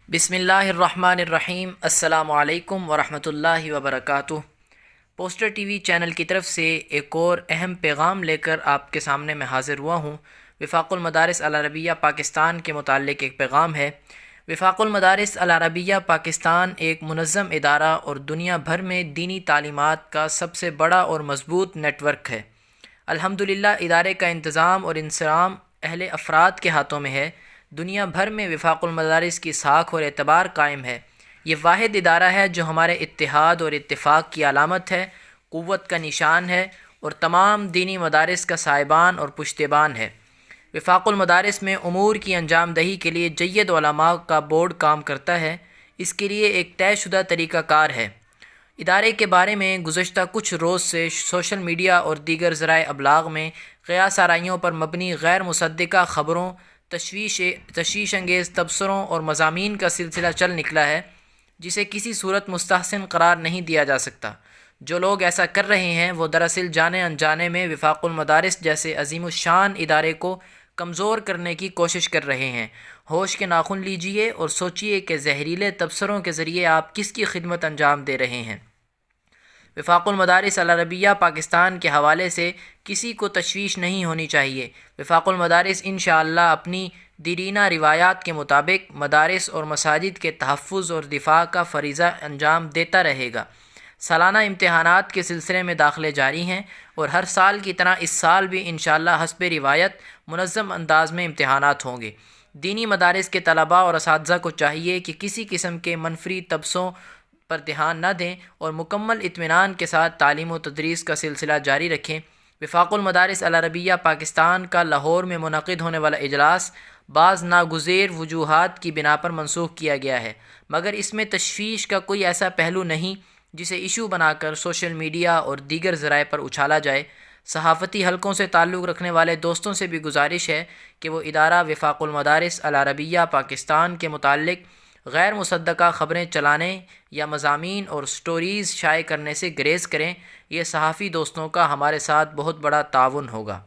بسم اللہ الرحمن الرحیم۔ السلام علیکم ورحمۃ اللہ وبرکاتہ۔ پوسٹر ٹی وی چینل کی طرف سے ایک اور اہم پیغام لے کر آپ کے سامنے میں حاضر ہوا ہوں۔ وفاق المدارس العربیہ پاکستان کے متعلق ایک پیغام ہے۔ وفاق المدارس العربیہ پاکستان ایک منظم ادارہ اور دنیا بھر میں دینی تعلیمات کا سب سے بڑا اور مضبوط نیٹ ورک ہے۔ الحمدللہ ادارے کا انتظام اور انصرام اہل افراد کے ہاتھوں میں ہے۔ دنیا بھر میں وفاق المدارس کی ساکھ اور اعتبار قائم ہے۔ یہ واحد ادارہ ہے جو ہمارے اتحاد اور اتفاق کی علامت ہے، قوت کا نشان ہے اور تمام دینی مدارس کا سائبان اور پشتیبان ہے۔ وفاق المدارس میں امور کی انجام دہی کے لیے جید علماء کا بورڈ کام کرتا ہے۔ اس کے لیے ایک طے شدہ طریقہ کار ہے۔ ادارے کے بارے میں گزشتہ کچھ روز سے سوشل میڈیا اور دیگر ذرائع ابلاغ میں قیاس آرائیوں پر مبنی غیر مصدقہ خبروں، تشویش انگیز تبصروں اور مضامین کا سلسلہ چل نکلا ہے، جسے کسی صورت مستحسن قرار نہیں دیا جا سکتا۔ جو لوگ ایسا کر رہے ہیں وہ دراصل جانے انجانے میں وفاق المدارس جیسے عظیم الشان ادارے کو کمزور کرنے کی کوشش کر رہے ہیں۔ ہوش کے ناخن لیجئے اور سوچئے کہ زہریلے تبصروں کے ذریعے آپ کس کی خدمت انجام دے رہے ہیں۔ وفاق المدارس العربیہ پاکستان کے حوالے سے کسی کو تشویش نہیں ہونی چاہیے۔ وفاق المدارس انشاءاللہ اپنی دیرینہ روایات کے مطابق مدارس اور مساجد کے تحفظ اور دفاع کا فریضہ انجام دیتا رہے گا۔ سالانہ امتحانات کے سلسلے میں داخلے جاری ہیں اور ہر سال کی طرح اس سال بھی انشاءاللہ حسب روایت منظم انداز میں امتحانات ہوں گے۔ دینی مدارس کے طلباء اور اساتذہ کو چاہیے کہ کسی قسم کے منفی تبصروں پر دھیان نہ دیں اور مکمل اطمینان کے ساتھ تعلیم و تدریس کا سلسلہ جاری رکھیں۔ وفاق المدارس العربیہ پاکستان کا لاہور میں منعقد ہونے والا اجلاس بعض ناگزیر وجوہات کی بنا پر منسوخ کیا گیا ہے، مگر اس میں تشویش کا کوئی ایسا پہلو نہیں جسے ایشو بنا کر سوشل میڈیا اور دیگر ذرائع پر اچھالا جائے۔ صحافتی حلقوں سے تعلق رکھنے والے دوستوں سے بھی گزارش ہے کہ وہ ادارہ وفاق المدارس العربیہ پاکستان کے متعلق غیر مصدقہ خبریں چلانے یا مضامین اور سٹوریز شائع کرنے سے گریز کریں۔ یہ صحافی دوستوں کا ہمارے ساتھ بہت بڑا تعاون ہوگا۔